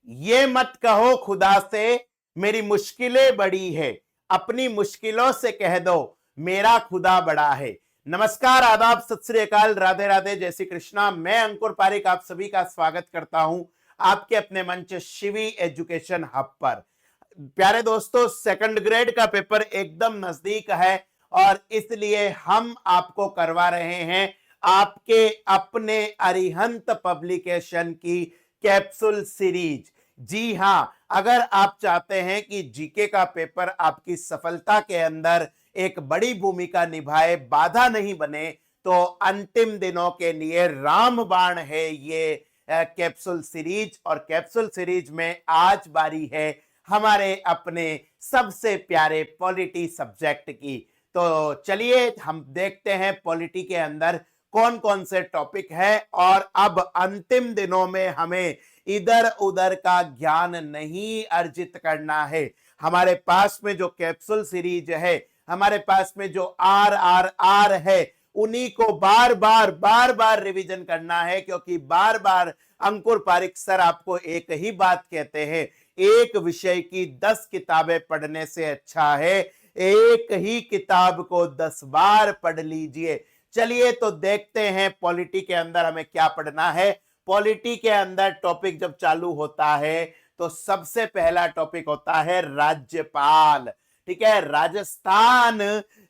ये मत कहो खुदा से मेरी मुश्किलें बड़ी है, अपनी मुश्किलों से कह दो मेरा खुदा बड़ा है। नमस्कार, आदाब, सत श्री अकाल, राधे राधे, जय श्री कृष्णा। मैं अंकुर पारिक आप सभी का स्वागत करता हूं आपके अपने मंच शिवी एजुकेशन हब पर। प्यारे दोस्तों, सेकंड ग्रेड का पेपर एकदम नजदीक है और इसलिए हम आपको करवा रहे हैं आपके अपने अरिहंत पब्लिकेशन की कैप्सूल सीरीज। जी हां, अगर आप चाहते हैं कि जीके का पेपर आपकी सफलता के अंदर एक बड़ी भूमिका निभाए, बाधा नहीं बने, तो अंतिम दिनों के लिए रामबाण है ये कैप्सूल सीरीज। और कैप्सूल सीरीज में आज बारी है हमारे अपने सबसे प्यारे पॉलिटी सब्जेक्ट की। तो चलिए हम देखते हैं पॉलिटी के अंदर कौन कौन से टॉपिक है। और अब अंतिम दिनों में हमें इधर उधर का ज्ञान नहीं अर्जित करना है। हमारे पास में जो कैप्सूल सीरीज है, हमारे पास में जो RRR है, उन्हीं को बार बार रिवीजन करना है, क्योंकि बार बार अंकुर पारिक सर आपको एक ही बात कहते हैं, एक विषय की 10 किताबें पढ़ने से अच्छा है एक ही किताब को 10 बार पढ़ लीजिए। चलिए तो देखते हैं पॉलिटी के अंदर हमें क्या पढ़ना है। पॉलिटी के अंदर टॉपिक जब चालू होता है तो सबसे पहला टॉपिक होता है राज्यपाल। ठीक है, राजस्थान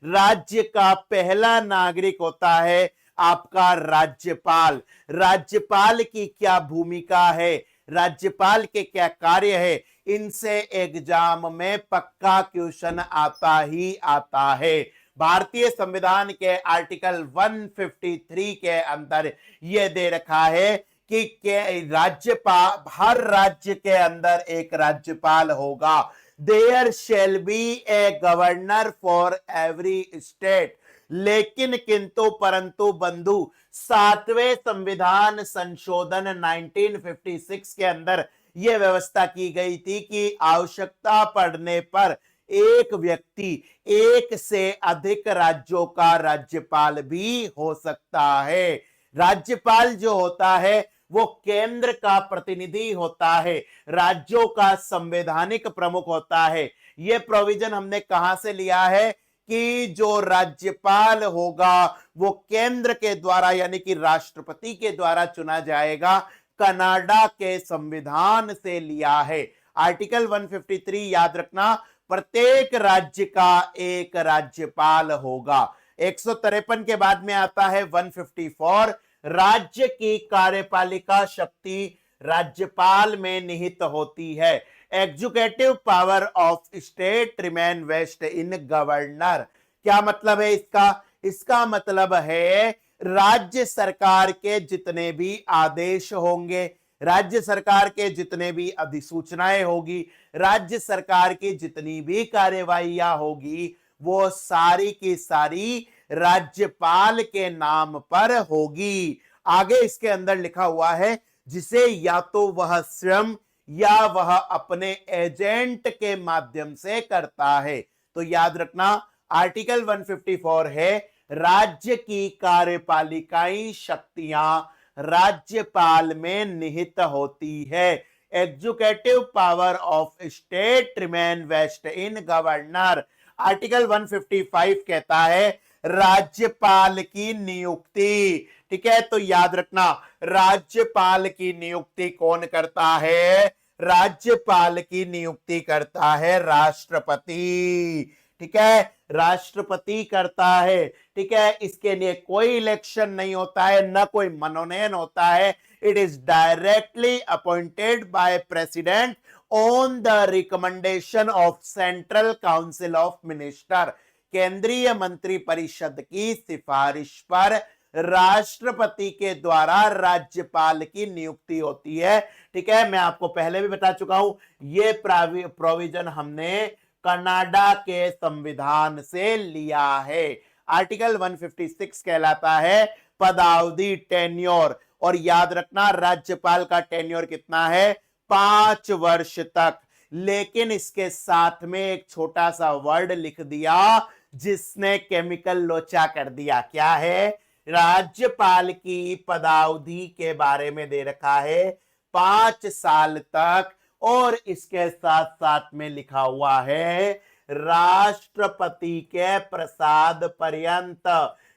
राज्य का पहला नागरिक होता है आपका राज्यपाल। राज्यपाल की क्या भूमिका है, राज्यपाल के क्या कार्य है, इनसे एग्जाम में पक्का क्वेश्चन आता ही आता है। भारतीय संविधान के आर्टिकल 153 के अंदर यह दे रखा है कि राज्यपाल, हर राज्य के अंदर एक राज्यपाल होगा। There shall be a governor for every state. लेकिन किंतु परंतु बंधु, 7वें संविधान संशोधन 1956 के अंदर यह व्यवस्था की गई थी कि आवश्यकता पड़ने पर एक व्यक्ति एक से अधिक राज्यों का राज्यपाल भी हो सकता है। राज्यपाल जो होता है वो केंद्र का प्रतिनिधि होता है, राज्यों का संवैधानिक प्रमुख होता है। यह प्रोविजन हमने कहां से लिया है कि जो राज्यपाल होगा वो केंद्र के द्वारा यानी कि राष्ट्रपति के द्वारा चुना जाएगा, कनाडा के संविधान से लिया है। आर्टिकल 153 याद रखना, प्रत्येक राज्य का एक राज्यपाल होगा। 153 के बाद में आता है 154, राज्य की कार्यपालिका शक्ति राज्यपाल में निहित होती है। Executive power of state remain vest in governor. क्या मतलब है इसका? इसका मतलब है राज्य सरकार के जितने भी आदेश होंगे, राज्य सरकार के जितने भी अधिसूचनाएं होगी, राज्य सरकार की जितनी भी कार्यवाहियां होगी, वो सारी की सारी राज्यपाल के नाम पर होगी। आगे इसके अंदर लिखा हुआ है जिसे या तो वह स्वयं या वह अपने एजेंट के माध्यम से करता है। तो याद रखना, आर्टिकल 154 है राज्य की कार्यपालिकाई शक्तियां राज्यपाल में निहित होती है। Executive power of state remain vest in governor. Article 155 कहता है राज्यपाल की नियुक्ति। ठीक है, तो याद रखना, राज्यपाल की नियुक्ति कौन करता है? राज्यपाल की नियुक्ति करता है राष्ट्रपति। ठीक है, राष्ट्रपति करता है। ठीक है, इसके लिए कोई इलेक्शन नहीं होता है, न कोई मनोनयन होता है। It is directly appointed by president on the recommendation of central council of minister. केंद्रीय मंत्री परिषद की सिफारिश पर राष्ट्रपति के द्वारा राज्यपाल की नियुक्ति होती है। ठीक है, मैं आपको पहले भी बता चुका हूं, ये प्रोविजन हमने कनाडा के संविधान से लिया है। आर्टिकल 156 कहलाता है पदावधि, टेन्योर। और याद रखना, राज्यपाल का टेन्योर कितना है? 5 वर्ष तक। लेकिन इसके साथ में एक छोटा सा वर्ड लिख दिया जिसने केमिकल लोचा कर दिया। क्या है? राज्यपाल की पदावधि के बारे में दे रखा है 5 साल तक और इसके साथ साथ में लिखा हुआ है राष्ट्रपति के प्रसाद पर्यंत,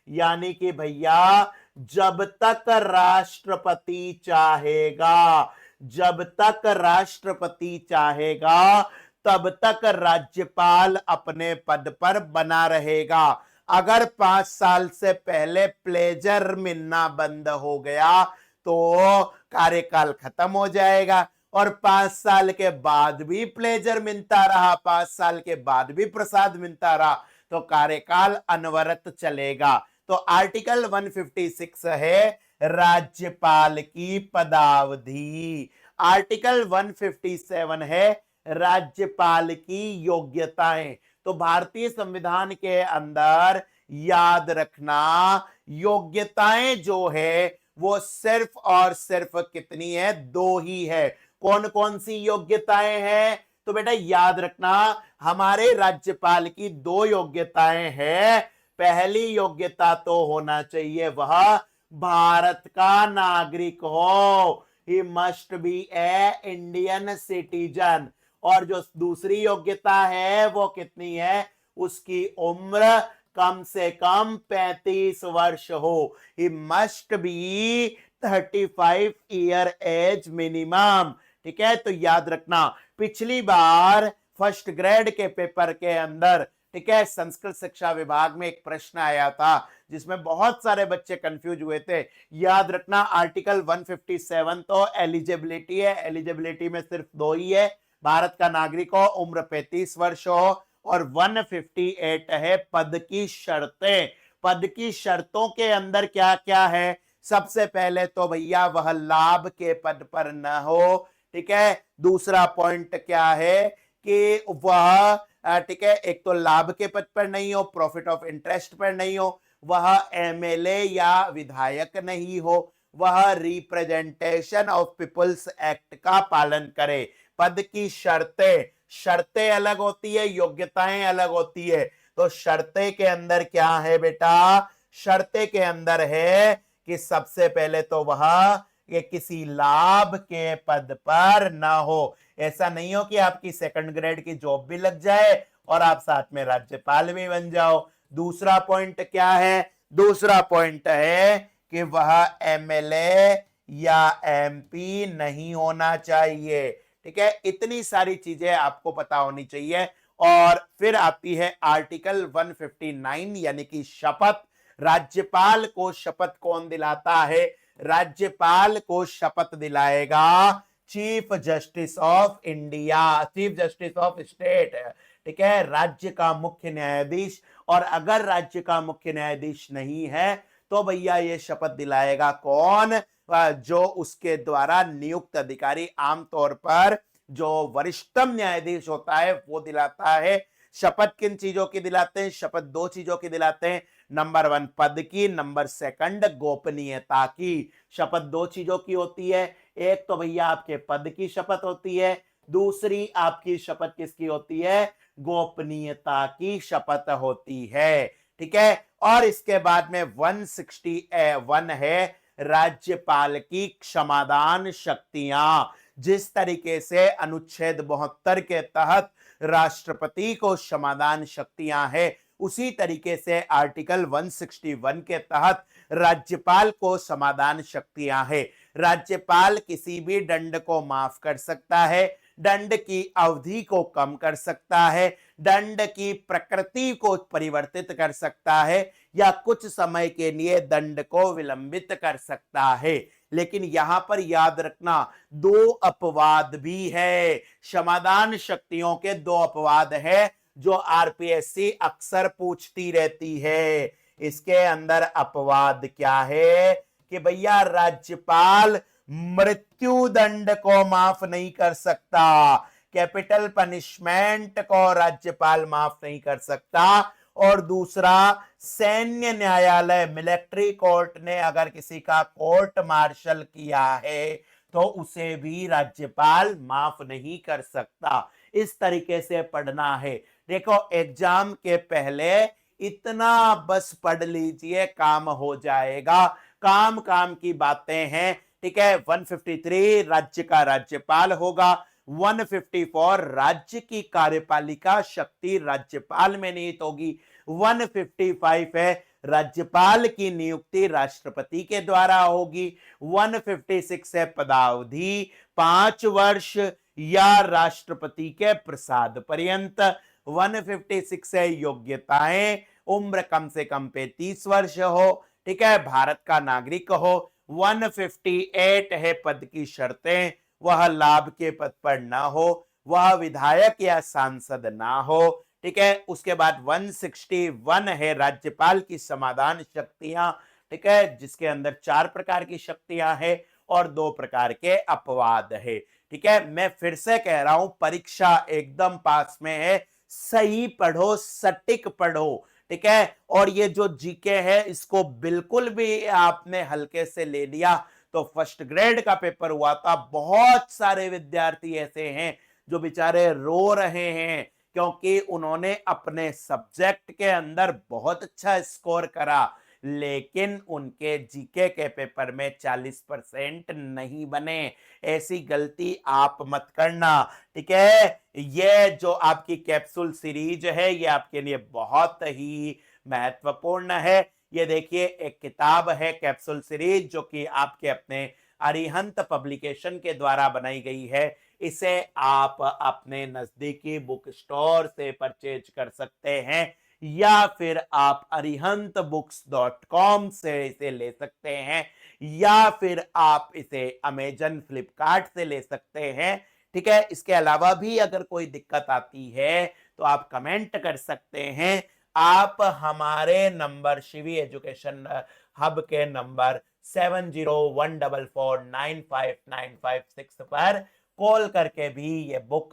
यानी कि भैया जब तक राष्ट्रपति चाहेगा, जब तक राष्ट्रपति चाहेगा तब तक राज्यपाल अपने पद पर बना रहेगा। अगर 5 साल से पहले प्लेजर मिलना बंद हो गया तो कार्यकाल खत्म हो जाएगा, और 5 साल के बाद भी प्लेजर मिलता रहा, 5 साल के बाद भी प्रसाद मिलता रहा, तो कार्यकाल अनवरत चलेगा। तो आर्टिकल 156 है राज्यपाल की पदावधि। आर्टिकल 157 है राज्यपाल की योग्यताएं। तो भारतीय संविधान के अंदर याद रखना योग्यताएं जो है वो सिर्फ और सिर्फ कितनी है, 2 ही है। कौन कौन सी योग्यताएं हैं? तो बेटा याद रखना हमारे राज्यपाल की 2 योग्यताएं हैं। पहली योग्यता तो होना चाहिए वह भारत का नागरिक हो, ही मस्ट बी ए इंडियन सिटीजन। और जो दूसरी योग्यता है वो कितनी है, उसकी उम्र कम से कम 35 वर्ष हो, ही must be 35 year age minimum. ठीक है, तो याद रखना पिछली बार फर्स्ट ग्रेड के पेपर के अंदर, ठीक है, संस्कृत शिक्षा विभाग में एक प्रश्न आया था जिसमें बहुत सारे बच्चे कंफ्यूज हुए थे। याद रखना आर्टिकल 157 तो एलिजिबिलिटी है, एलिजिबिलिटी में सिर्फ 2 ही है, भारत का नागरिक हो, उम्र 35 वर्ष हो, और 158 है पद की शर्तें। पद की शर्तों के अंदर क्या क्या है? सबसे पहले तो भैया वह लाभ के पद पर न हो, ठीक है। दूसरा पॉइंट क्या है कि वह, ठीक है, एक तो लाभ के पद पर नहीं हो, प्रॉफिट ऑफ इंटरेस्ट पर नहीं हो, वह एमएलए या विधायक नहीं हो, वह रिप्रेजेंटेशन ऑफ पीपल्स एक्ट का पालन करे। पद की शर्तें, शर्तें अलग होती है, योग्यताएं अलग होती है। तो शर्तें के अंदर क्या है बेटा? शर्तें के अंदर है कि सबसे पहले तो वह ये किसी लाभ के पद पर ना हो। ऐसा नहीं हो कि आपकी 2nd ग्रेड की जॉब भी लग जाए और आप साथ में राज्यपाल भी बन जाओ। दूसरा पॉइंट क्या है? दूसरा पॉइंट है कि वह एमएलए या एमपी नहीं होना चाहिए। ठीक है, इतनी सारी चीजें आपको पता होनी चाहिए। और फिर आती है आर्टिकल 159 यानी कि शपथ। राज्यपाल को शपथ कौन दिलाता है? राज्यपाल को शपथ दिलाएगा chief justice of India, chief justice of state. ठीक है, राज्य का मुख्य न्यायाधीश। और अगर राज्य का मुख्य न्यायाधीश नहीं है तो भैया ये शपथ दिलाएगा कौन? जो उसके द्वारा नियुक्त अधिकारी, आमतौर पर जो वरिष्ठतम न्यायाधीश होता है वो दिलाता है। शपथ किन चीजों की दिलाते हैं? शपथ 2 चीजों की दिलाते हैं। नंबर 1 पद की, नंबर 2 गोपनीयता की। शपथ 2 चीजों की होती है। एक तो भैया आपके पद की शपथ होती है, दूसरी आपकी शपथ किसकी होती है? गोपनीयता की शपथ होती है। ठीक है, और इसके बाद में 161 है राज्यपाल की क्षमादान शक्तियां। जिस तरीके से अनुच्छेद 72 के तहत राष्ट्रपति को क्षमादान शक्तियां है, उसी तरीके से आर्टिकल 161 के तहत राज्यपाल को समाधान शक्तियां है। राज्यपाल किसी भी दंड को माफ कर सकता है, दंड की अवधि को कम कर सकता है, दंड की प्रकृति को परिवर्तित कर सकता है, या कुछ समय के लिए दंड को विलंबित कर सकता है। लेकिन यहां पर याद रखना 2 अपवाद भी है। क्षमादान शक्तियों के 2 अपवाद है जो आरपीएससी अक्सर पूछती रहती है। इसके अंदर अपवाद क्या है कि भैया राज्यपाल मृत्यु दंड को माफ नहीं कर सकता, कैपिटल पनिशमेंट को राज्यपाल माफ नहीं कर सकता। और दूसरा, सैन्य न्यायालय, मिलिट्री कोर्ट ने अगर किसी का कोर्ट मार्शल किया है तो उसे भी राज्यपाल माफ नहीं कर सकता। इस तरीके से पढ़ना है। देखो, एग्जाम के पहले इतना बस पढ़ लीजिए, काम हो जाएगा। काम काम की बातें हैं। ठीक है, 153 राज्य का राज्यपाल होगा, 154 राज्य की कार्यपालिका शक्ति राज्यपाल में निहित होगी। 155 है राज्यपाल की नियुक्ति राष्ट्रपति के द्वारा होगी। 156 है पदावधि 5 वर्ष या राष्ट्रपति के प्रसाद पर्यंत। 156 है योग्यताएं, उम्र कम से कम 35 वर्ष हो, ठीक है, भारत का नागरिक हो। 158 है पद की शर्तें, वह लाभ के पद पर ना हो, वह विधायक या सांसद ना हो, ठीक है। उसके बाद 161 है राज्यपाल की समाधान शक्तियां, ठीक है, जिसके अंदर 4 प्रकार की शक्तियां हैं और 2 प्रकार के अपवाद है, ठीक है। मैं फिर से कह रहा हूं, परीक्षा एकदम पास में है, सही पढ़ो, सटीक पढ़ो, ठीक है। और ये जो जीके है इसको बिल्कुल भी आपने हल्के से ले लिया तो फर्स्ट ग्रेड का पेपर हुआ था, बहुत सारे विद्यार्थी ऐसे हैं जो बेचारे रो रहे हैं क्योंकि उन्होंने अपने सब्जेक्ट के अंदर बहुत अच्छा स्कोर करा, लेकिन उनके जीके के पेपर में 40% नहीं बने। ऐसी गलती आप मत करना, ठीक है। ये जो आपकी कैप्सूल सीरीज है ये आपके लिए बहुत ही महत्वपूर्ण है। ये देखिए, एक किताब है कैप्सूल सीरीज जो कि आपके अपने अरिहंत पब्लिकेशन के द्वारा बनाई गई है। इसे आप अपने नजदीकी बुक स्टोर से परचेज कर सकते हैं या फिर आप arihantbooks.com से इसे ले सकते हैं या फिर आप इसे अमेजन फ्लिपकार्ट से ले सकते हैं, ठीक है। इसके अलावा भी अगर कोई दिक्कत आती है तो आप कमेंट कर सकते हैं। आप हमारे नंबर शिवी एजुकेशन हब के नंबर 7014495956 पर कॉल करके भी ये बुक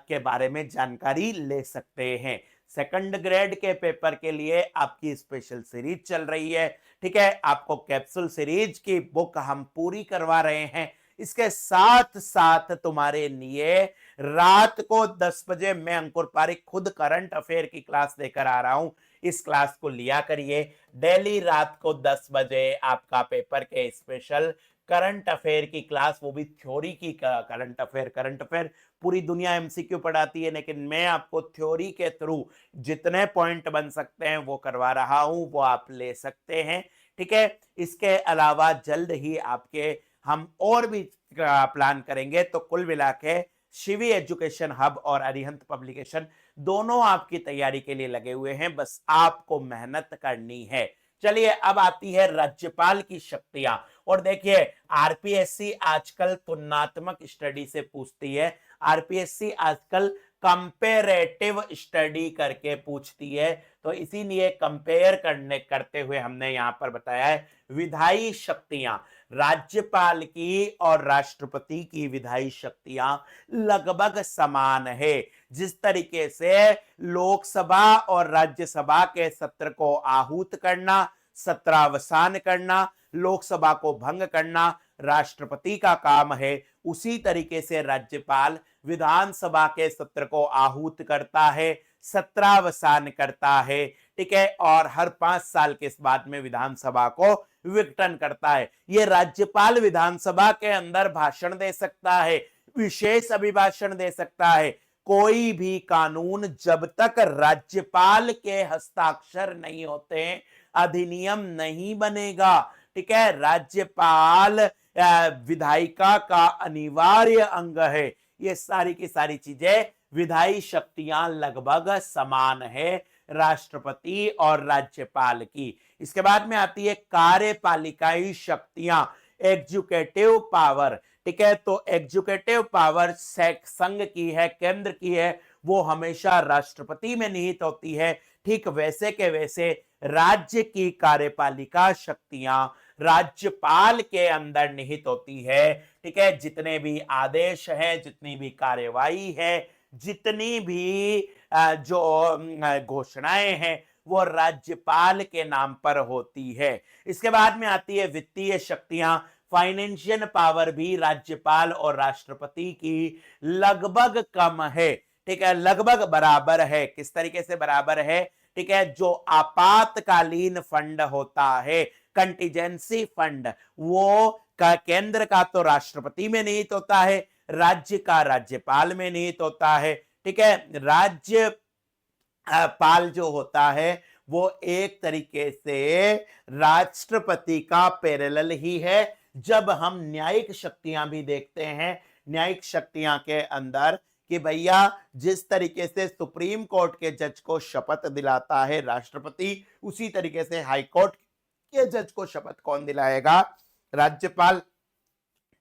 के बारे में जानकारी ले सकते हैं। सेकंड ग्रेड के पेपर के लिए आपकी स्पेशल सीरीज चल रही है, ठीक है। आपको कैप्सूल सीरीज की बुक हम पूरी करवा रहे हैं। इसके साथ साथ तुम्हारे लिए रात को 10 बजे मैं अंकुर पारिक खुद करंट अफेयर की क्लास लेकर आ रहा हूं। इस क्लास को लिया करिए। डेली रात को 10 बजे आपका पेपर के स्पेशल करंट अफेयर की क्लास, वो भी थ्योरी की करंट अफेयर पूरी दुनिया एमसीक्यू पढ़ाती है, लेकिन मैं आपको थ्योरी के थ्रू जितने पॉइंट बन सकते हैं वो करवा रहा हूं, वो आप ले सकते हैं, ठीक है। इसके अलावा जल्द ही आपके हम और भी प्लान करेंगे। तो कुल मिला के शिवी एजुकेशन हब और अरिहंत पब्लिकेशन दोनों आपकी तैयारी के लिए लगे हुए हैं, बस आपको मेहनत करनी है। चलिए, अब आती है राज्यपाल की शक्तियां। और देखिए, आरपीएससी आजकल तुलनात्मक स्टडी से पूछती है। आरपीएससी आजकल कंपेरेटिव स्टडी करके पूछती है, तो इसीलिए कंपेयर करते हुए हमने यहां पर बताया है विधायी शक्तियां। राज्यपाल की और राष्ट्रपति की विधायी शक्तियां लगभग समान है। जिस तरीके से लोकसभा और राज्यसभा के सत्र को आहूत करना, सत्रावसान करना, लोकसभा को भंग करना राष्ट्रपति का काम है, उसी तरीके से राज्यपाल विधानसभा के सत्र को आहूत करता है, सत्रावसान करता है, ठीक है, और हर 5 साल के बाद में विधानसभा को विघटन करता है। ये राज्यपाल विधानसभा के अंदर भाषण दे सकता है, विशेष अभिभाषण दे सकता है। कोई भी कानून जब तक राज्यपाल के हस्ताक्षर नहीं होते अधिनियम नहीं बनेगा, ठीक है। राज्यपाल विधायिका का अनिवार्य अंग है। ये सारी की सारी चीजें, विधायी शक्तियां लगभग समान है राष्ट्रपति और राज्यपाल की। इसके बाद में आती है कार्यपालिकाई शक्तियां, एग्जीक्यूटिव पावर, ठीक है। तो एग्जीक्यूटिव पावर संघ की है, केंद्र की है, वो हमेशा राष्ट्रपति में निहित होती है। ठीक वैसे के वैसे राज्य की कार्यपालिका शक्तियां राज्यपाल के अंदर निहित होती है, ठीक है। जितने भी आदेश हैं, जितनी भी कार्यवाही है, जितनी भी जो घोषणाएं हैं, वो राज्यपाल के नाम पर होती है। इसके बाद में आती है वित्तीय शक्तियां। फाइनेंशियल पावर भी राज्यपाल और राष्ट्रपति की लगभग कम है, ठीक है, लगभग बराबर है। किस तरीके से बराबर है, ठीक है। जो आपातकालीन फंड होता है, कंटीजेंसी फंड, वो का केंद्र का तो राष्ट्रपति में निहित होता है, राज्य का राज्यपाल में निहित होता है। ठीक है, राज्य पाल जो होता है वो एक तरीके से राष्ट्रपति का पैरेलल ही है। जब हम न्यायिक शक्तियां भी देखते हैं, न्यायिक शक्तियां के अंदर कि भैया जिस तरीके से सुप्रीम कोर्ट के जज को शपथ दिलाता है राष्ट्रपति, उसी तरीके से हाई कोर्ट के जज को शपथ कौन दिलाएगा? राज्यपाल।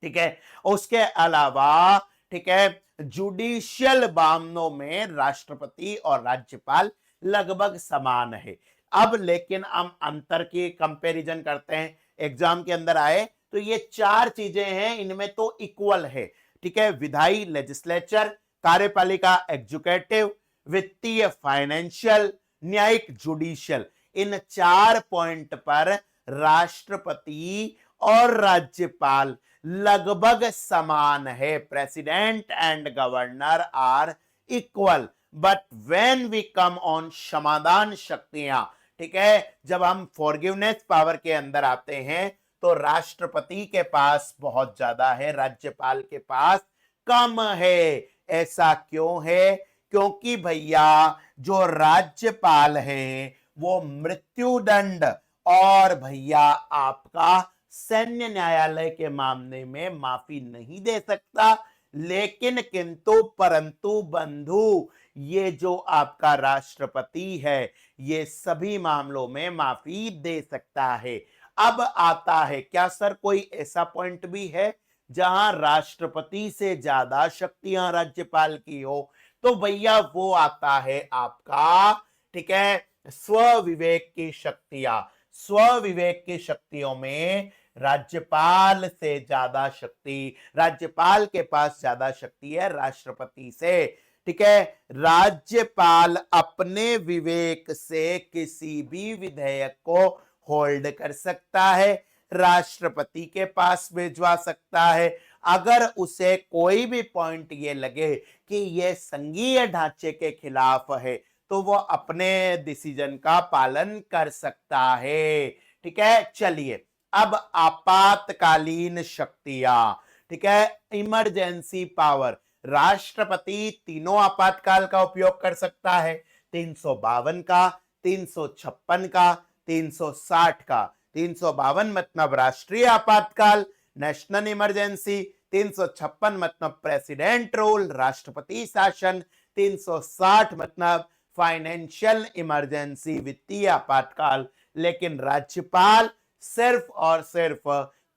ठीक है, उसके अलावा ठीक है जुडिशियल मामलों में राष्ट्रपति और राज्यपाल लगभग समान है। अब लेकिन हम अंतर की कंपैरिजन करते हैं, एग्जाम के अंदर आए तो ये चार चीजें हैं, इनमें तो इक्वल है। ठीक है, विधायी लेजिस्लेचर, कार्यपालिका एग्जीक्यूटिव, वित्तीय फाइनेंशियल, न्यायिक जुडिशियल, इन चार पॉइंट पर राष्ट्रपति और राज्यपाल लगभग समान है। President and governor are equal, but when we come on क्षमादान शक्तियां, ठीक है, जब हम फॉरगिवनेस पावर के अंदर आते हैं तो राष्ट्रपति के पास बहुत ज्यादा है, राज्यपाल के पास कम है। ऐसा क्यों है? क्योंकि भैया जो राज्यपाल हैं वो मृत्युदंड और भैया आपका सैन्य न्यायालय के मामले में माफी नहीं दे सकता, लेकिन किंतु परंतु बंधु ये जो आपका राष्ट्रपति है ये सभी मामलों में माफी दे सकता है। अब आता है क्या सर कोई ऐसा पॉइंट भी है जहां राष्ट्रपति से ज्यादा शक्तियां राज्यपाल की हो? तो भैया वो आता है आपका, ठीक है, स्वविवेक की शक्तियां। स्वविवेक की शक्तियों में राज्यपाल से ज्यादा शक्ति, राज्यपाल के पास ज्यादा शक्ति है राष्ट्रपति से। ठीक है, राज्यपाल अपने विवेक से किसी भी विधेयक को होल्ड कर सकता है, राष्ट्रपति के पास भिजवा सकता है। अगर उसे कोई भी पॉइंट ये लगे कि ये संघीय ढांचे के खिलाफ है तो वो अपने डिसीजन का पालन कर सकता है। ठीक है, चलिए अब आपातकालीन शक्तियां, ठीक है, इमरजेंसी पावर। राष्ट्रपति तीनों आपातकाल का उपयोग कर सकता है, 352 का, 356 का, 360 का। 352 मतलब राष्ट्रीय आपातकाल, नेशनल इमरजेंसी, 356 मतलब प्रेसिडेंट रूल, राष्ट्रपति शासन, 360 मतलब फाइनेंशियल इमरजेंसी, वित्तीय आपातकाल। लेकिन राज्यपाल सिर्फ और सिर्फ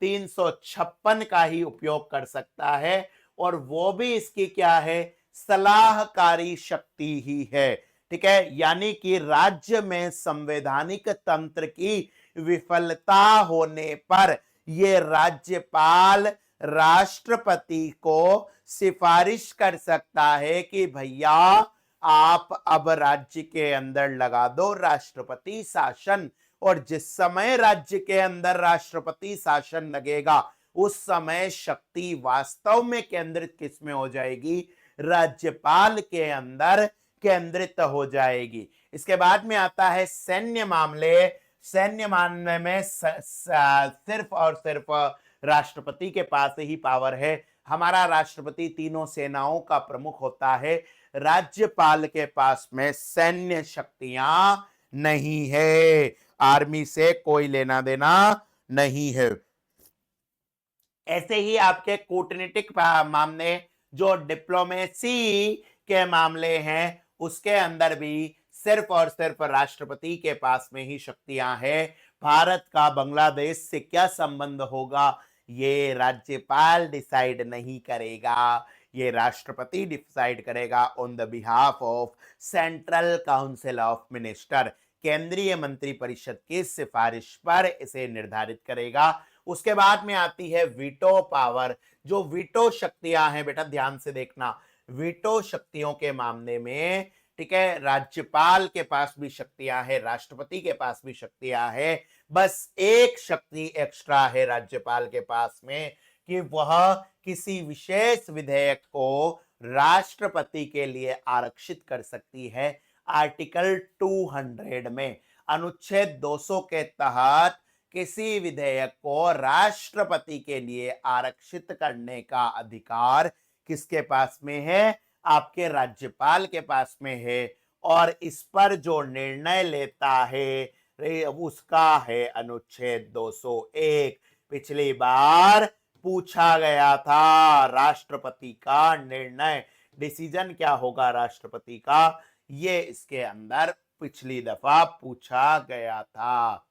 356 का ही उपयोग कर सकता है, और वो भी इसकी क्या है? सलाहकारी शक्ति ही है। ठीक है, यानी कि राज्य में संवैधानिक तंत्र की विफलता होने पर ये राज्यपाल राष्ट्रपति को सिफारिश कर सकता है कि भैया आप अब राज्य के अंदर लगा दो राष्ट्रपति शासन। और जिस समय राज्य के अंदर राष्ट्रपति शासन लगेगा उस समय शक्ति वास्तव में केंद्रित किसमें हो जाएगी? राज्यपाल के अंदर केंद्रित हो जाएगी। इसके बाद में आता है सैन्य मामले। सैन्य मामले में सिर्फ और सिर्फ राष्ट्रपति के पास ही पावर है। हमारा राष्ट्रपति तीनों सेनाओं का प्रमुख होता है, राज्यपाल के पास में सैन्य शक्तियां नहीं है, आर्मी से कोई लेना देना नहीं है। ऐसे ही आपके कूटनीतिक मामले, जो डिप्लोमेसी के मामले हैं, उसके अंदर भी सिर्फ और सिर्फ राष्ट्रपति के पास में ही शक्तियां हैं। भारत का बांग्लादेश से क्या संबंध होगा ये राज्यपाल डिसाइड नहीं करेगा, ये राष्ट्रपति डिसाइड करेगा on the behalf of central council of minister. केंद्रीय मंत्री परिषद की सिफारिश पर इसे निर्धारित करेगा। उसके बाद में आती है वीटो पावर। जो वीटो शक्तियां हैं बेटा ध्यान से देखना, वीटो शक्तियों के मामले में, ठीक है, राज्यपाल के पास भी शक्तियां हैं, राष्ट्रपति के पास भी शक्तियां हैं, बस एक शक्ति एक्स्ट्रा है राज्यपाल के पास में कि वह किसी विशेष विधेयक को राष्ट्रपति के लिए आरक्षित कर सकती है। आर्टिकल 200 में, अनुच्छेद 200 के तहत किसी विधेयक को राष्ट्रपति के लिए आरक्षित करने का अधिकार किसके पास में है? आपके राज्यपाल के पास में है। और इस पर जो निर्णय लेता है उसका है अनुच्छेद 201। पिछली बार पूछा गया था राष्ट्रपति का निर्णय, डिसीजन क्या होगा राष्ट्रपति का, ये इसके अंदर पिछली दफा पूछा गया था।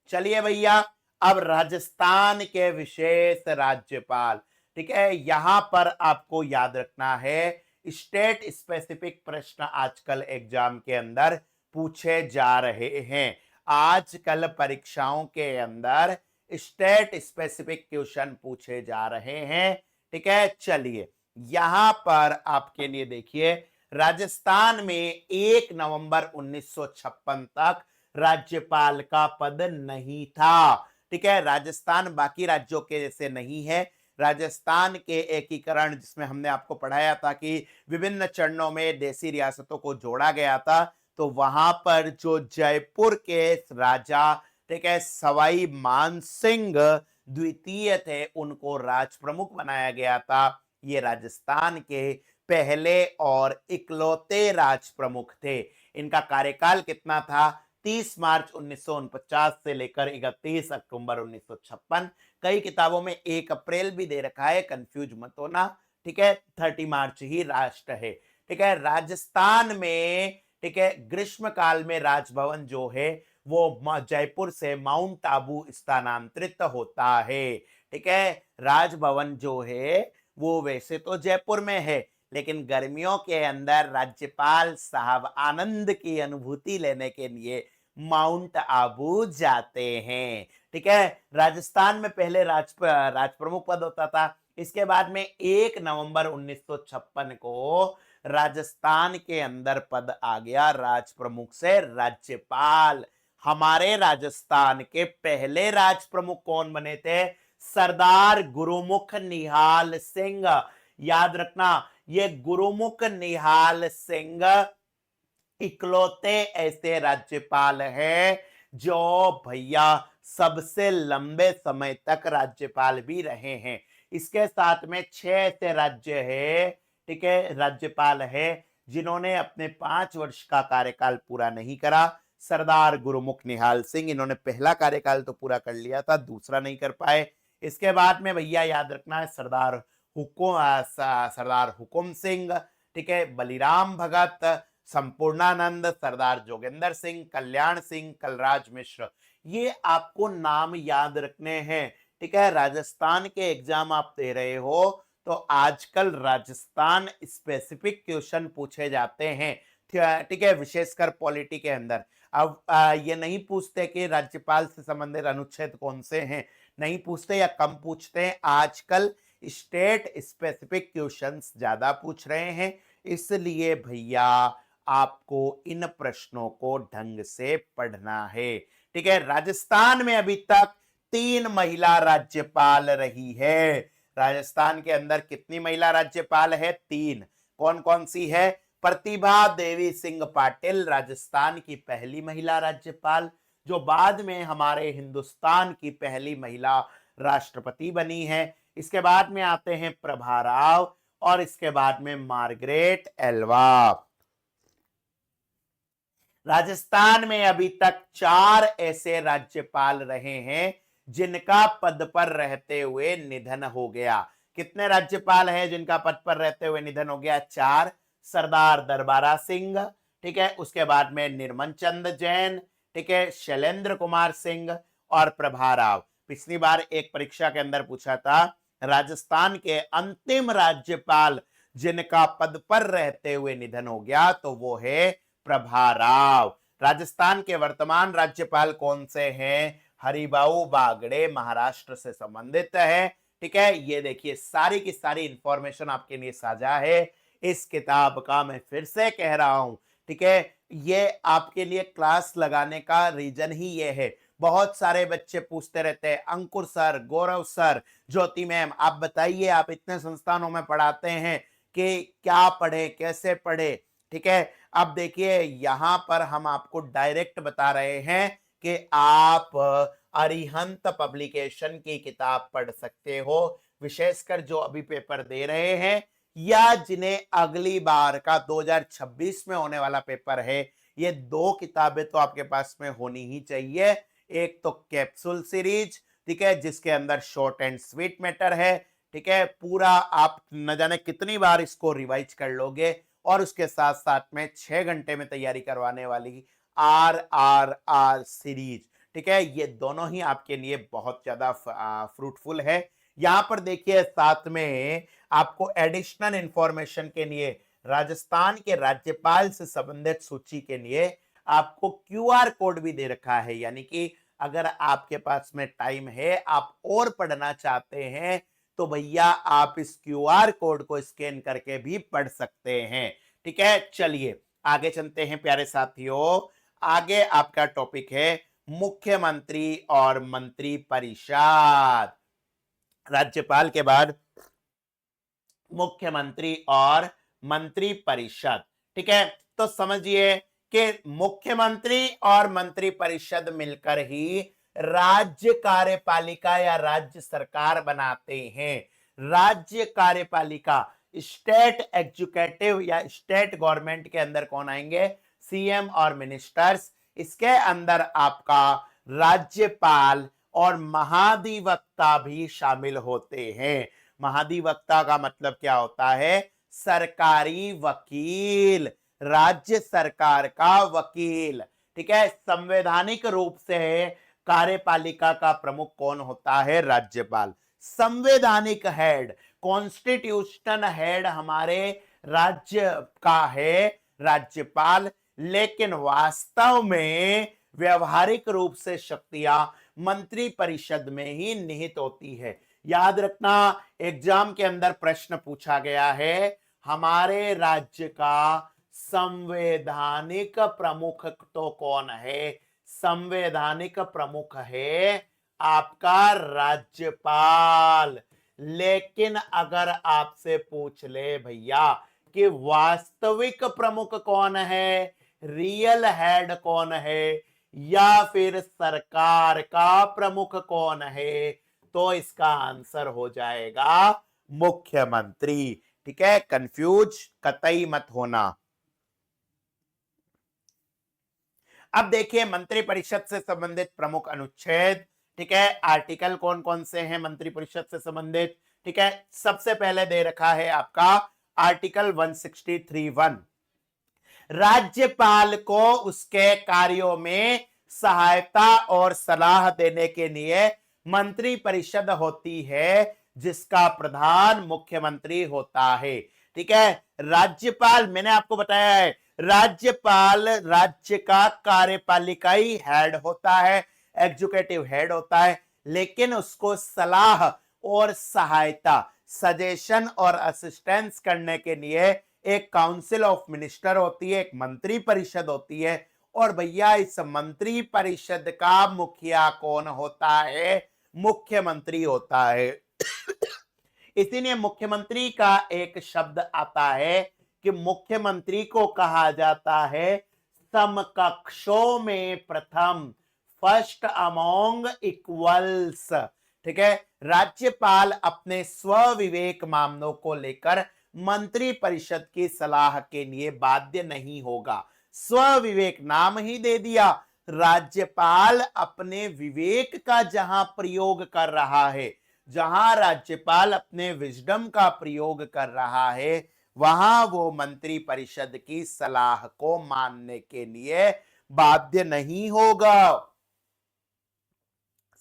चलिए भैया, अब राजस्थान के विशेष राज्यपाल, ठीक है, यहां पर आपको याद रखना है स्टेट स्पेसिफिक प्रश्न आजकल एग्जाम के अंदर पूछे जा रहे हैं। आजकल परीक्षाओं के अंदर स्टेट स्पेसिफिक क्वेश्चन पूछे जा रहे हैं। ठीक है, चलिए यहां पर आपके लिए देखिए, राजस्थान में 1 नवंबर 1956 तक राज्यपाल का पद नहीं था। ठीक है, राजस्थान बाकी राज्यों के जैसे नहीं है। राजस्थान के एकीकरण, जिसमें हमने आपको पढ़ाया था कि विभिन्न चरणों में देसी रियासतों को जोड़ा गया था, तो वहां पर जो जयपुर के राजा, ठीक है, सवाई मानसिंह द्वितीय थे, उनको राज प्रमुख बनाया गया था। ये राजस्थान के पहले और इकलौते राज प्रमुख थे। इनका कार्यकाल कितना था? 30 मार्च 1949 से लेकर 31 अक्टूबर 1956। कई किताबों में 1 अप्रैल भी दे रखा है, कंफ्यूज मत होना। ठीक है, 30 मार्च ही राष्ट्र है। ठीक है, राजस्थान में, ठीक है, ग्रीष्म काल में राजभवन जो है वो जयपुर से माउंट आबू स्थानांतरित होता है। ठीक है, राजभवन जो है वो वैसे तो जयपुर में है, लेकिन गर्मियों के अंदर राज्यपाल साहब आनंद की अनुभूति लेने के लिए माउंट आबू जाते हैं। ठीक है, राजस्थान में पहले राज प्रमुख पद होता था। इसके बाद में 1 नवंबर 1956 को राजस्थान के अंदर पद आ गया राज प्रमुख से राज्यपाल। हमारे राजस्थान के पहले राज प्रमुख कौन बने थे? सरदार गुरुमुख निहाल सिंह। याद रखना, ये गुरुमुख निहाल सिंह इकलौते ऐसे राज्यपाल हैं जो भैया सबसे लंबे समय तक राज्यपाल भी रहे हैं। इसके साथ में 6 ऐसे राज्य है, ठीक है, राज्यपाल है जिन्होंने अपने 5 वर्ष का कार्यकाल पूरा नहीं करा। सरदार गुरुमुख निहाल सिंह, इन्होंने पहला कार्यकाल तो पूरा कर लिया था, दूसरा नहीं कर पाए। इसके बाद में भैया याद रखना है सरदार हुकुम सिंह, ठीक है, बलिराम भगत, संपूर्णानंद, सरदार जोगेंद्र सिंह, कल्याण सिंह, कलराज मिश्र। ये आपको नाम याद रखने हैं। ठीक है, राजस्थान के एग्जाम आप दे रहे हो तो आजकल राजस्थान स्पेसिफिक क्वेश्चन पूछे जाते हैं। ठीक है, विशेषकर पॉलिटी के अंदर। अब ये नहीं पूछते कि राज्यपाल से संबंधित अनुच्छेद कौन से हैं, नहीं पूछते या कम पूछते हैं। आजकल स्टेट स्पेसिफिक क्वेश्चंस ज्यादा पूछ रहे हैं, इसलिए भैया आपको इन प्रश्नों को ढंग से पढ़ना है। ठीक है, राजस्थान में अभी तक 3 महिला राज्यपाल रही है। राजस्थान के अंदर कितनी महिला राज्यपाल है? 3। कौन कौन सी है? प्रतिभा देवी सिंह पाटिल, राजस्थान की पहली महिला राज्यपाल, जो बाद में हमारे हिंदुस्तान की पहली महिला राष्ट्रपति बनी है। इसके बाद में आते हैं प्रभा राव, और इसके बाद में मार्गरेट एल्वा। राजस्थान में अभी तक 4 ऐसे राज्यपाल रहे हैं जिनका पद पर रहते हुए निधन हो गया। कितने राज्यपाल हैं जिनका पद पर रहते हुए निधन हो गया? 4। सरदार दरबारा सिंह, ठीक है, उसके बाद में निर्मल चंद जैन, ठीक है, शैलेंद्र कुमार सिंह और प्रभा राव। पिछली बार एक परीक्षा के अंदर पूछा था राजस्थान के अंतिम राज्यपाल जिनका पद पर रहते हुए निधन हो गया, तो वो है प्रभा राव। राजस्थान के वर्तमान राज्यपाल कौन से हैं? हरिभाऊ बागड़े, महाराष्ट्र से संबंधित है। ठीक है, ये देखिए सारी की सारी इंफॉर्मेशन आपके लिए साझा है इस किताब का। मैं फिर से कह रहा हूं, ठीक है, ये आपके लिए क्लास लगाने का रीजन ही ये है। बहुत सारे बच्चे पूछते रहते हैं, अंकुर सर, गौरव सर, ज्योति मैम, आप बताइए, आप इतने संस्थानों में पढ़ाते हैं कि क्या पढ़े, कैसे पढ़े। ठीक है, अब देखिए यहां पर हम आपको डायरेक्ट बता रहे हैं कि आप अरिहंत पब्लिकेशन की किताब पढ़ सकते हो। विशेषकर जो अभी पेपर दे रहे हैं या जिन्हें अगली बार का 2026 में होने वाला पेपर है, ये दो किताबें तो आपके पास में होनी ही चाहिए। एक तो कैप्सूल सीरीज, ठीक है, जिसके अंदर शॉर्ट एंड स्वीट मैटर है, ठीक है, पूरा आप न जाने कितनी बार इसको रिवाइज कर लोगे, और उसके साथ साथ में 6 घंटे में तैयारी करवाने वाली RRR सीरीज, ठीक है, ये दोनों ही आपके लिए बहुत ज्यादा फ्रूटफुल है। यहां पर देखिए साथ में आपको एडिशनल इंफॉर्मेशन के लिए राजस्थान के राज्यपाल से संबंधित सूची के लिए आपको QR कोड भी दे रखा है, यानी कि अगर आपके पास में टाइम है, आप और पढ़ना चाहते हैं, तो भैया आप इस QR कोड को स्कैन करके भी पढ़ सकते हैं। ठीक है, चलिए आगे चलते हैं प्यारे साथियों। आगे आपका टॉपिक है मुख्यमंत्री और मंत्री परिषद। राज्यपाल के बाद मुख्यमंत्री और मंत्री परिषद, ठीक है, तो समझिए कि मुख्यमंत्री और मंत्री परिषद मिलकर ही राज्य कार्यपालिका या राज्य सरकार बनाते हैं। राज्य कार्यपालिका स्टेट एग्जीक्यूटिव या स्टेट गवर्नमेंट के अंदर कौन आएंगे? CM और मिनिस्टर्स। इसके अंदर आपका राज्यपाल और महाधिवक्ता भी शामिल होते हैं। महाधिवक्ता का मतलब क्या होता है? सरकारी वकील, राज्य सरकार का वकील। ठीक है, संवैधानिक रूप से कार्यपालिका का प्रमुख कौन होता है? राज्यपाल। संवैधानिक हेड, कॉन्स्टिट्यूशनल हेड हमारे राज्य का है राज्यपाल, लेकिन वास्तव में व्यवहारिक रूप से शक्तियां मंत्री परिषद में ही निहित होती है। याद रखना, एग्जाम के अंदर प्रश्न पूछा गया है, हमारे राज्य का संवैधानिक प्रमुख तो कौन है? संवैधानिक प्रमुख है आपका राज्यपाल। लेकिन अगर आपसे पूछ ले भैया कि वास्तविक प्रमुख कौन है, रियल हेड कौन है, या फिर सरकार का प्रमुख कौन है, तो इसका आंसर हो जाएगा मुख्यमंत्री। ठीक है, कंफ्यूज कतई मत होना। अब देखिए मंत्री परिषद से संबंधित प्रमुख अनुच्छेद, ठीक है, आर्टिकल कौन कौन से हैं मंत्री परिषद से संबंधित। ठीक है, सबसे पहले दे रखा है आपका आर्टिकल 163(1), राज्यपाल को उसके कार्यों में सहायता और सलाह देने के लिए मंत्री परिषद होती है, जिसका प्रधान मुख्यमंत्री होता है। ठीक है, राज्यपाल मैंने आपको बताया है, राज्यपाल राज्य का कार्यपालिकाई हेड होता है, एग्जीक्यूटिव हेड होता है, लेकिन उसको सलाह और सहायता, सजेशन और असिस्टेंस करने के लिए एक काउंसिल ऑफ मिनिस्टर होती है, एक मंत्री परिषद होती है। और भैया इस मंत्री परिषद का मुखिया कौन होता है? मुख्यमंत्री होता है। इसीलिए मुख्यमंत्री का एक शब्द आता है कि मुख्यमंत्री को कहा जाता है समकक्षों में प्रथम, फर्स्ट अमोंग इक्वल्स। ठीक है, राज्यपाल अपने स्वविवेक मामलों को लेकर मंत्री परिषद की सलाह के लिए बाध्य नहीं होगा। स्वविवेक नाम ही दे दिया, राज्यपाल अपने विवेक का जहां प्रयोग कर रहा है, जहां राज्यपाल अपने विजडम का प्रयोग कर रहा है, वहां वो मंत्री परिषद की सलाह को मानने के लिए बाध्य नहीं होगा।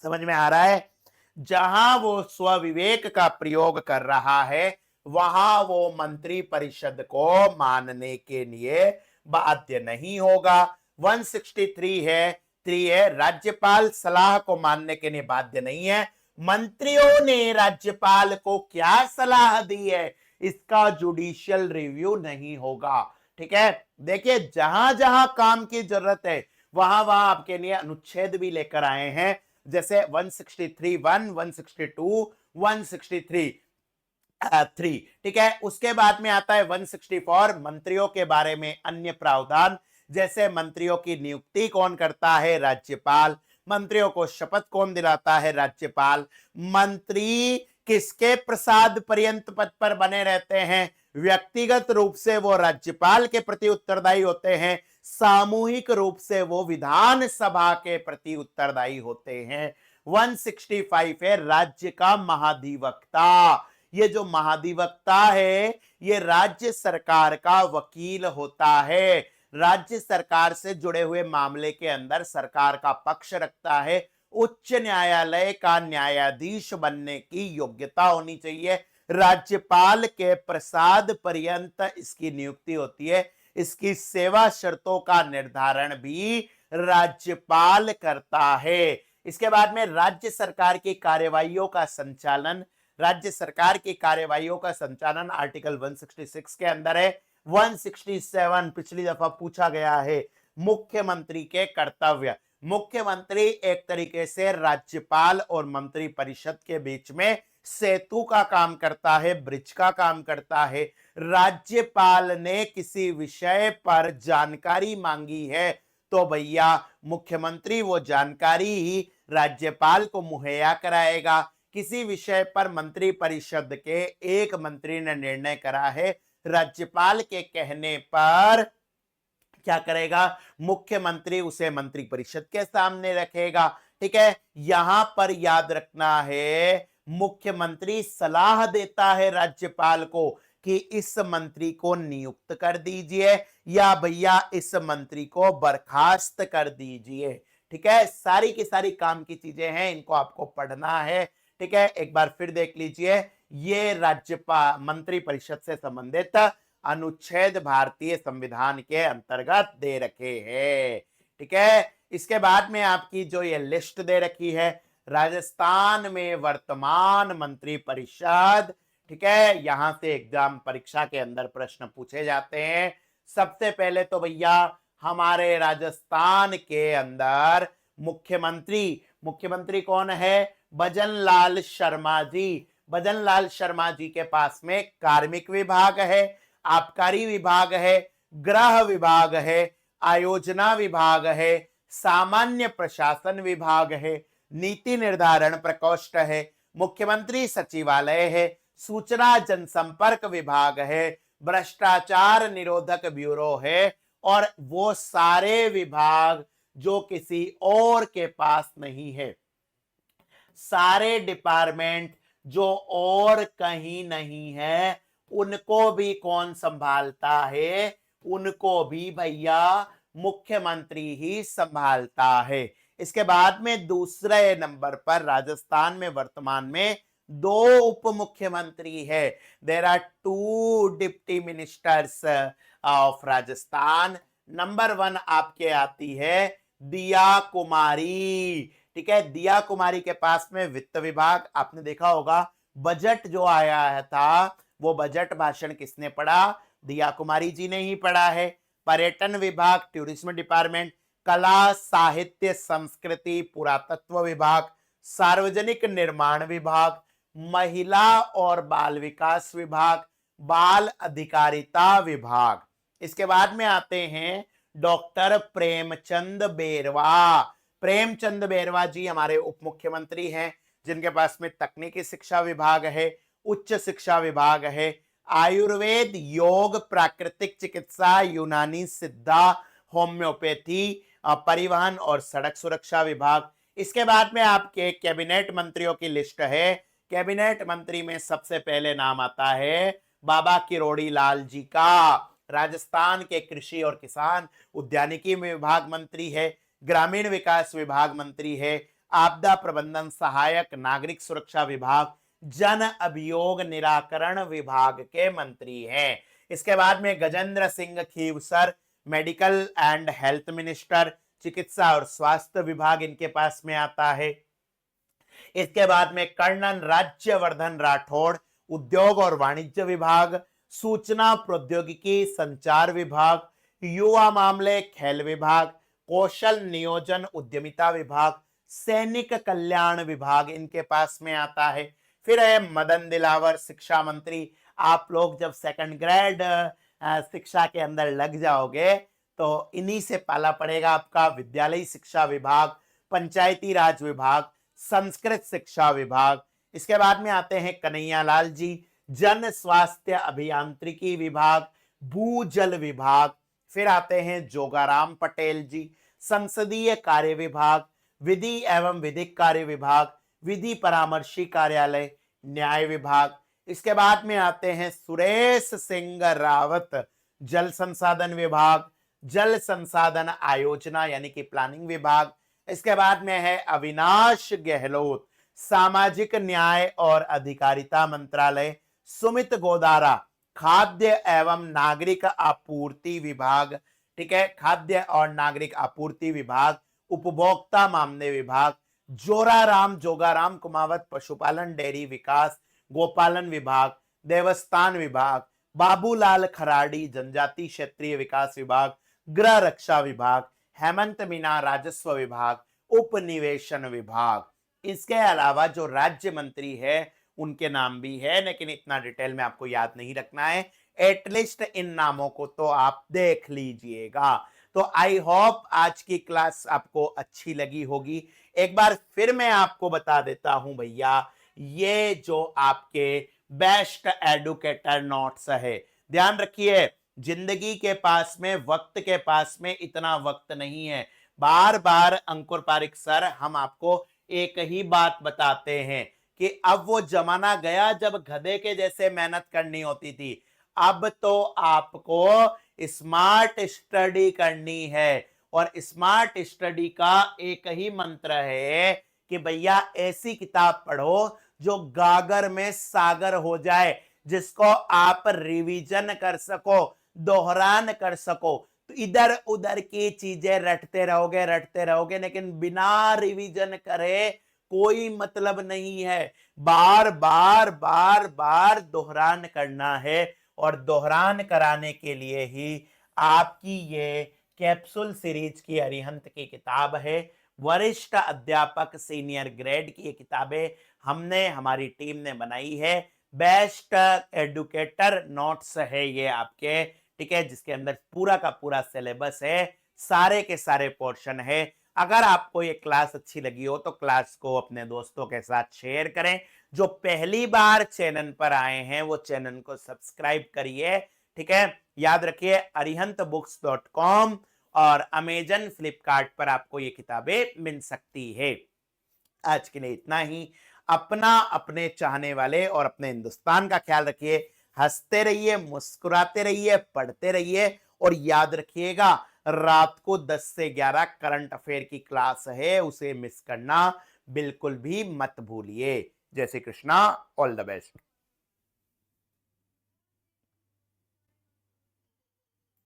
समझ में आ रहा है? जहां वो स्वविवेक का प्रयोग कर रहा है, वहां वो मंत्री परिषद को मानने के लिए बाध्य नहीं होगा। 163 है, 3 है, राज्यपाल सलाह को मानने के लिए बाध्य नहीं है। मंत्रियों ने राज्यपाल को क्या सलाह दी है, इसका जुडिशियल रिव्यू नहीं होगा। ठीक है, देखिए जहां जहां काम की जरूरत है, वहां वहां आपके लिए अनुच्छेद भी लेकर आए हैं, जैसे 163(1), 162, 163(3). ठीक है, उसके बाद में आता है 164, मंत्रियों के बारे में अन्य प्रावधान, जैसे मंत्रियों की नियुक्ति कौन करता है? राज्यपाल। मंत्रियों को शपथ कौन दिलाता है? राज्यपाल। मंत्री किसके प्रसाद पर्यंत पद पर बने रहते हैं? व्यक्तिगत रूप से वो राज्यपाल के प्रति उत्तरदायी होते हैं, सामूहिक रूप से वो विधानसभा के प्रति उत्तरदायी होते हैं। 165 है राज्य का महाधिवक्ता। ये जो महाधिवक्ता है ये राज्य सरकार का वकील होता है, राज्य सरकार से जुड़े हुए मामले के अंदर सरकार का पक्ष रखता है। उच्च न्यायालय का न्यायाधीश बनने की योग्यता होनी चाहिए। राज्यपाल के प्रसाद पर्यंत इसकी नियुक्ति होती है। इसकी सेवा शर्तों का निर्धारण भी राज्यपाल करता है। इसके बाद में राज्य सरकार की कार्यवाहियों का संचालन, राज्य सरकार की कार्यवाहियों का संचालन आर्टिकल 166 के अंदर है। 167 पिछली दफा पूछा गया है, मुख्यमंत्री के कर्तव्य। मुख्यमंत्री एक तरीके से राज्यपाल और मंत्री परिषद के बीच में सेतु का काम करता है, ब्रिज का काम करता है। राज्यपाल ने किसी विषय पर जानकारी मांगी है तो भैया मुख्यमंत्री वो जानकारी ही राज्यपाल को मुहैया कराएगा। किसी विषय पर मंत्री परिषद के एक मंत्री ने निर्णय करा है, राज्यपाल के कहने पर क्या करेगा? मुख्यमंत्री उसे मंत्री परिषद के सामने रखेगा। ठीक है, यहां पर याद रखना है मुख्यमंत्री सलाह देता है राज्यपाल को कि इस मंत्री को नियुक्त कर दीजिए या भैया इस मंत्री को बर्खास्त कर दीजिए। ठीक है, सारी की सारी काम की चीजें हैं, इनको आपको पढ़ना है। ठीक है, एक बार फिर देख लीजिए, ये राज्यपाल मंत्री परिषद से संबंधित अनुच्छेद भारतीय संविधान के अंतर्गत दे रखे हैं। ठीक है, इसके बाद में आपकी जो ये लिस्ट दे रखी है, राजस्थान में वर्तमान मंत्री परिषद। ठीक है, यहां से एग्जाम परीक्षा के अंदर प्रश्न पूछे जाते हैं। सबसे पहले तो भैया हमारे राजस्थान के अंदर मुख्यमंत्री कौन है? भजन लाल शर्मा जी। भजन लाल शर्मा जी के पास में कार्मिक विभाग है, आबकारी विभाग है, गृह विभाग है, आयोजना विभाग है, सामान्य प्रशासन विभाग है, नीति निर्धारण प्रकोष्ठ है, मुख्यमंत्री सचिवालय है, सूचना जनसंपर्क विभाग है, भ्रष्टाचार निरोधक ब्यूरो है, और वो सारे विभाग जो किसी और के पास नहीं है, सारे डिपार्टमेंट जो और कहीं नहीं है, उनको भी कौन संभालता है? उनको भी भैया मुख्यमंत्री ही संभालता है। इसके बाद में दूसरे नंबर पर राजस्थान में वर्तमान में 2 उप मुख्यमंत्री है। There are 2 deputy ministers of Rajasthan. Number 1 आपके आती है दिया कुमारी। ठीक है, दिया कुमारी के पास में वित्त विभाग। आपने देखा होगा बजट जो आया था वो बजट भाषण किसने पढ़ा? दिया कुमारी जी ने ही पढ़ा है। पर्यटन विभाग, टूरिज्म डिपार्टमेंट, कला साहित्य संस्कृति पुरातत्व विभाग, सार्वजनिक निर्माण विभाग, महिला और बाल विकास विभाग, बाल अधिकारिता विभाग। इसके बाद में आते हैं डॉक्टर प्रेमचंद बेरवा। प्रेमचंद बेरवा जी हमारे उप मुख्यमंत्री हैं, जिनके पास में तकनीकी शिक्षा विभाग है, उच्च शिक्षा विभाग है, आयुर्वेद, योग, प्राकृतिक चिकित्सा, यूनानी सिद्धा, होम्योपैथी, परिवहन और सड़क सुरक्षा विभाग। इसके बाद में आपके कैबिनेट मंत्रियों की लिस्ट है। कैबिनेट मंत्री में सबसे पहले नाम आता है बाबा किरोड़ी लाल जी का। राजस्थान के कृषि और किसान उद्यानिकी विभाग मंत्री है, ग्रामीण विकास विभाग मंत्री है, आपदा प्रबंधन सहायक, नागरिक सुरक्षा विभाग, जन अभियोग निराकरण विभाग के मंत्री हैं। इसके बाद में Gajendra Singh Khinvsar, medical and health minister, चिकित्सा और स्वास्थ्य विभाग इनके पास में आता है। इसके बाद में कर्नल राज्यवर्धन राठौड़, उद्योग और वाणिज्य विभाग, सूचना प्रौद्योगिकी संचार विभाग, युवा मामले खेल विभाग, कौशल नियोजन उद्यमिता विभाग, सैनिक कल्याण विभाग इनके पास में आता है। फिर है मदन दिलावर, शिक्षा मंत्री। आप लोग जब सेकंड ग्रेड शिक्षा के अंदर लग जाओगे तो इन्हीं से पाला पड़ेगा आपका। विद्यालयी शिक्षा विभाग, पंचायती राज विभाग, संस्कृत शिक्षा विभाग, इसके बाद में आते हैं कन्हैयालाल जी, जन स्वास्थ्य अभियांत्रिकी विभाग, भूजल विभाग। फिर आते हैं जोगाराम पटेल जी, संसदीय कार्य विभाग, विधि एवं विधिक कार्य विभाग, विधि परामर्शी कार्यालय, न्याय विभाग। इसके बाद में आते हैं सुरेश सिंह रावत, जल संसाधन विभाग, जल संसाधन आयोजना यानी कि प्लानिंग विभाग। इसके बाद में है अविनाश गहलोत, सामाजिक न्याय और अधिकारिता मंत्रालय, सुमित गोदारा, खाद्य एवं नागरिक आपूर्ति विभाग, ठीक है, खाद्य और नागरिक आपूर्ति विभाग, उपभोक्ता मामले विभाग, जोगाराम कुमावत, पशुपालन डेयरी विकास गोपालन विभाग, देवस्थान विभाग, बाबूलाल खराड़ी, जनजाति क्षेत्रीय विकास विभाग, गृह रक्षा विभाग, हेमंत मीना, राजस्व विभाग, उपनिवेशन विभाग। इसके अलावा जो राज्य मंत्री है उनके नाम भी है, लेकिन इतना डिटेल में आपको याद नहीं रखना है, एटलीस्ट इन नामों को तो आप देख लीजिएगा। तो आई होप आज की क्लास आपको अच्छी लगी होगी। एक बार फिर मैं आपको बता देता हूं भैया, ये जो आपके बेस्ट एडुकेटर नोट्स है, ध्यान रखिए, जिंदगी के पास में, वक्त के पास में इतना वक्त नहीं है। बार बार अंकुर पारिक सर हम आपको एक ही बात बताते हैं कि अब वो जमाना गया जब गधे के जैसे मेहनत करनी होती थी। अब तो आपको स्मार्ट स्टडी करनी है, और स्मार्ट स्टडी का एक ही मंत्र है कि भैया ऐसी किताब पढ़ो जो गागर में सागर हो जाए, जिसको आप रिवीजन कर सको, दोहरान कर सको। तो इधर उधर की चीजें रटते रहोगे, लेकिन बिना रिवीजन करे कोई मतलब नहीं है। बार बार दोहरान करना है, और दोहरान कराने के लिए ही आपकी ये कैप्सूल सीरीज की अरिहंत की किताब है। वरिष्ठ अध्यापक सीनियर ग्रेड की ये किताबें हमने, हमारी टीम ने बनाई है। बेस्ट एडुकेटर नोट्स है ये आपके, ठीक है, जिसके अंदर पूरा का पूरा सिलेबस है, सारे के सारे पोर्शन है। अगर आपको ये क्लास अच्छी लगी हो तो क्लास को अपने दोस्तों के साथ शेयर करें। जो पहली बार चैनल पर आए हैं वो चैनल को सब्सक्राइब करिए, ठीक है। याद रखिए arihantbooks.com और अमेजन, फ्लिपकार्ट पर आपको ये किताबें मिल सकती है। आज के लिए इतना ही। अपना, अपने चाहने वाले और अपने हिंदुस्तान का ख्याल रखिए। हंसते रहिए, मुस्कुराते रहिए, पढ़ते रहिए, और याद रखिएगा रात को 10 से 11 करंट अफेयर की क्लास है, उसे मिस करना बिल्कुल भी मत भूलिए। जय Shri Krishna, all the best.